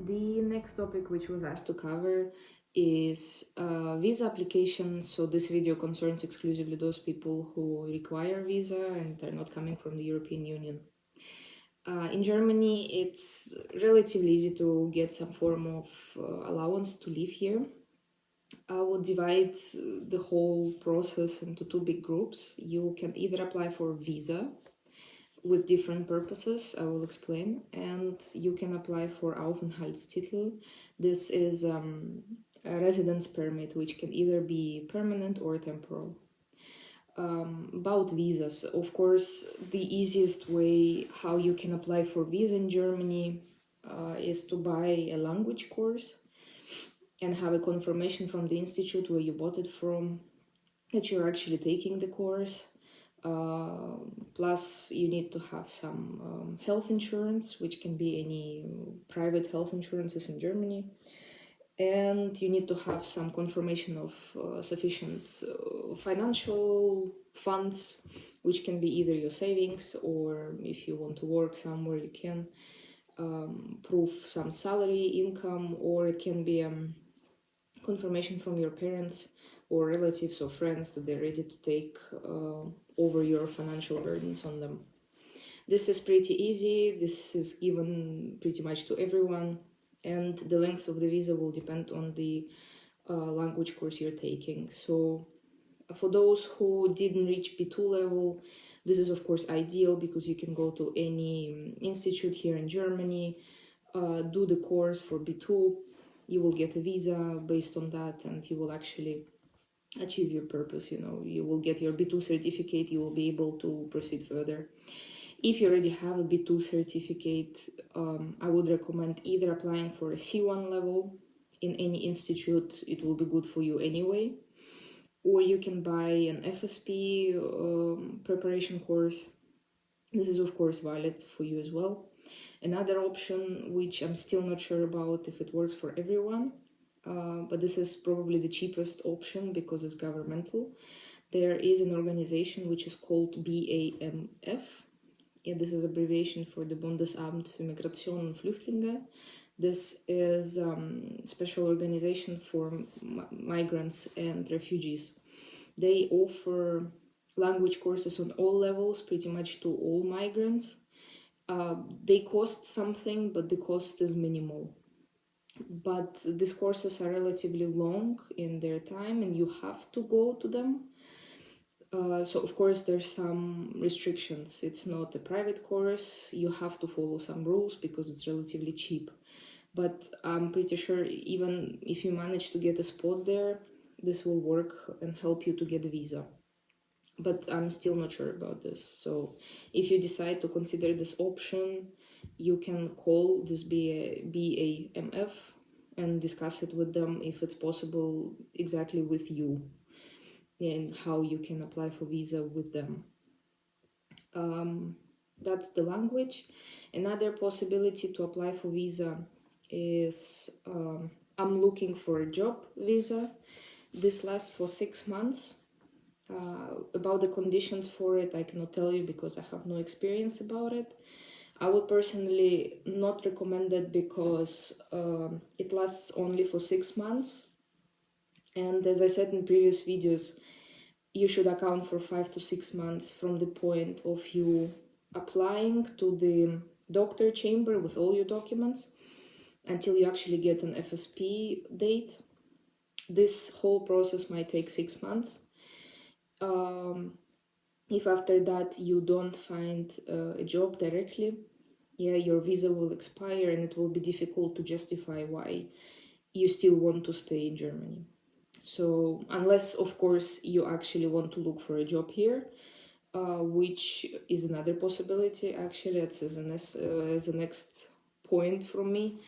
The next topic which was asked to cover is visa application. So this video concerns exclusively those people who require visa and are not coming from the European Union. In Germany, it's relatively easy to get some form of allowance to live here. I would divide the whole process into two big groups. You can either apply for visa with different purposes, I will explain, and you can apply for Aufenthaltstitel. This is a residence permit, which can either be permanent or temporal. About visas, of course, the easiest way how you can apply for visa in Germany is to buy a language course and have a confirmation from the institute where you bought it from that you're actually taking the course. Plus, you need to have some health insurance, which can be any private health insurances in Germany. And you need to have some confirmation of sufficient financial funds, which can be either your savings or if you want to work somewhere, you can prove some salary, income, or it can be confirmation from your parents or relatives or friends that they're ready to take over your financial burdens on them. This is pretty easy. This is given pretty much to everyone, and the length of the visa will depend on the language course you're taking. So for those who didn't reach B2 level, this is of course ideal because you can go to any institute here in Germany, do the course for B2, you will get a visa based on that, and you will actually achieve your purpose. You will get your B2 certificate, you will be able to proceed further. If you already have a B2 certificate, I would recommend either applying for a C1 level in any institute, it will be good for you anyway, or you can buy an FSP preparation course. This is of course valid for you as well. Another option, which I'm still not sure about if it works for everyone, but this is probably the cheapest option because it's governmental. There is an organization which is called BAMF. Yeah, this is abbreviation for the Bundesamt für Migration und Flüchtlinge. This is a special organization for migrants and refugees. They offer language courses on all levels, pretty much to all migrants. They cost something, but the cost is minimal. But these courses are relatively long in their time and you have to go to them. So of course there's some restrictions. It's not a private course, you have to follow some rules because it's relatively cheap. But I'm pretty sure even if you manage to get a spot there, this will work and help you to get a visa. But I'm still not sure about this. So if you decide to consider this option, you can call this BAMF and discuss it with them if it's possible exactly with you and how you can apply for visa with them. That's the language. Another possibility to apply for visa is I'm looking for a job visa. This lasts for 6 months. About the conditions for it, I cannot tell you because I have no experience about it. I would personally not recommend it because it lasts only for 6 months. And as I said in previous videos, you should account for 5 to 6 months from the point of you applying to the doctor chamber with all your documents until you actually get an FSP date. This whole process might take 6 months. If after that you don't find a job directly, your visa will expire and it will be difficult to justify why you still want to stay in Germany. So unless of course you actually want to look for a job here, which is another possibility actually, it's as a next point from me,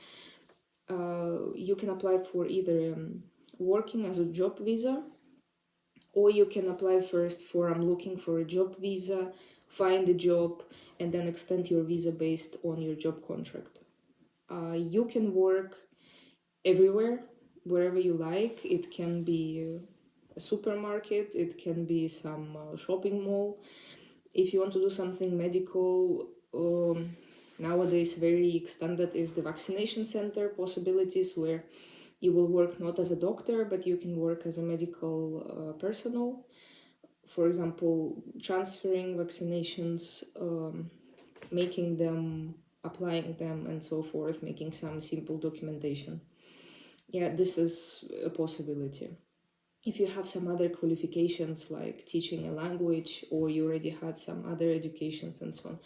you can apply for either working as a job visa, or you can apply first for I'm looking for a job visa, find a job, and then extend your visa based on your job contract. You can work everywhere, wherever you like. It can be a supermarket, it can be some shopping mall. If you want to do something medical, nowadays very extended is the vaccination center possibilities, where you will work not as a doctor, but you can work as a medical personnel. For example, transferring vaccinations, making them, applying them, and so forth, making some simple documentation. Yeah, this is a possibility. If you have some other qualifications like teaching a language, or you already had some other educations and so on,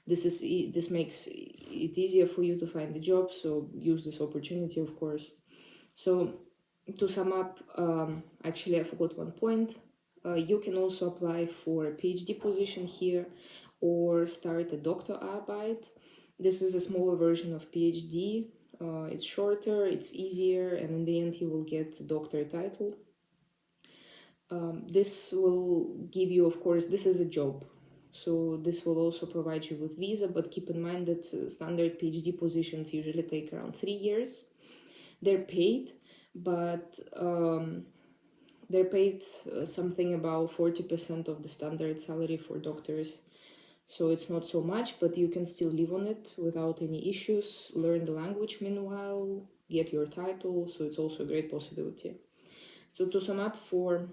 this makes it easier for you to find a job, so use this opportunity, of course. So to sum up, actually I forgot one point. You can also apply for a PhD position here, or start a Doktorarbeit. This is a smaller version of PhD. It's shorter, it's easier, and in the end you will get a doctor title. This will give you, of course, this is a job, so this will also provide you with visa, but keep in mind that standard PhD positions usually take around 3 years. They're paid, but they're paid something about 40% of the standard salary for doctors. So it's not so much, but you can still live on it without any issues, learn the language meanwhile, get your title, so it's also a great possibility. So to sum up, for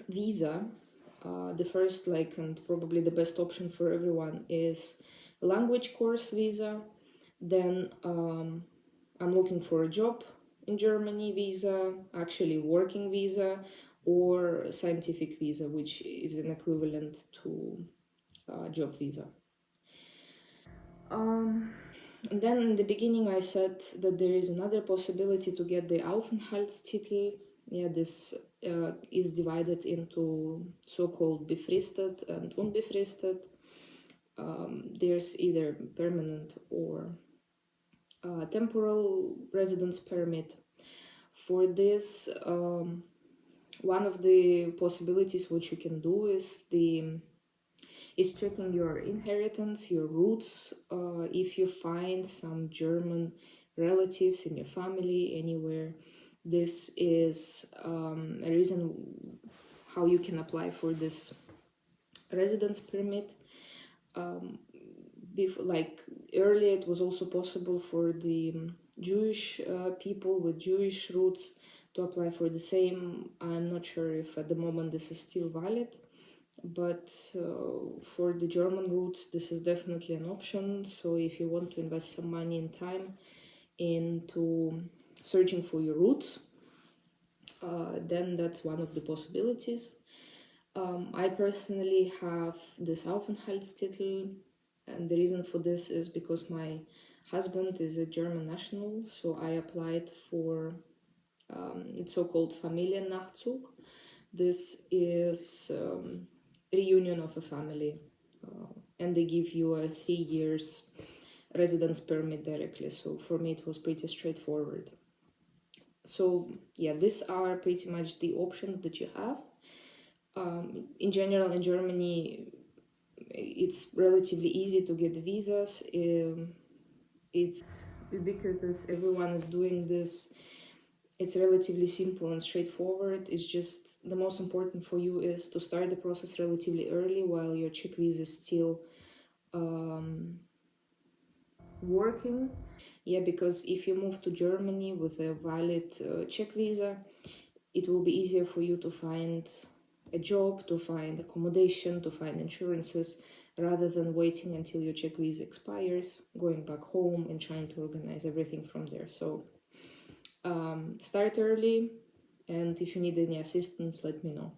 visa, the first, and probably the best option for everyone is language course visa. Then I'm looking for a job in Germany visa, actually working visa, or scientific visa, which is an equivalent to job visa. And then in the beginning I said that there is another possibility to get the Aufenthaltstitel. Yeah, this is divided into so-called befristet and unbefristet. There's either permanent or temporal residence permit. For this, one of the possibilities which you can do is checking your inheritance, your roots. If you find some German relatives in your family anywhere, this is a reason how you can apply for this residence permit. Earlier it was also possible for the Jewish people with Jewish roots to apply for the same. I'm not sure if at the moment this is still valid, but for the German roots this is definitely an option. So if you want to invest some money and time into searching for your roots, then that's one of the possibilities. I personally have this Aufenthaltstitel, and the reason for this is because my husband is a German national, so I applied for it's so-called Familiennachzug. This is reunion of a family, and they give you a 3 years residence permit directly. So for me it was pretty straightforward. So yeah, these are pretty much the options that you have. In general, in Germany, it's relatively easy to get visas. It's because everyone is doing this. It's relatively simple and straightforward. It's just the most important for you is to start the process relatively early while your Czech visa is still working. Yeah, because if you move to Germany with a valid Czech visa, it will be easier for you to find a job, to find accommodation, to find insurances, rather than waiting until your Czech visa expires, going back home and trying to organize everything from there. So start early, and if you need any assistance, let me know.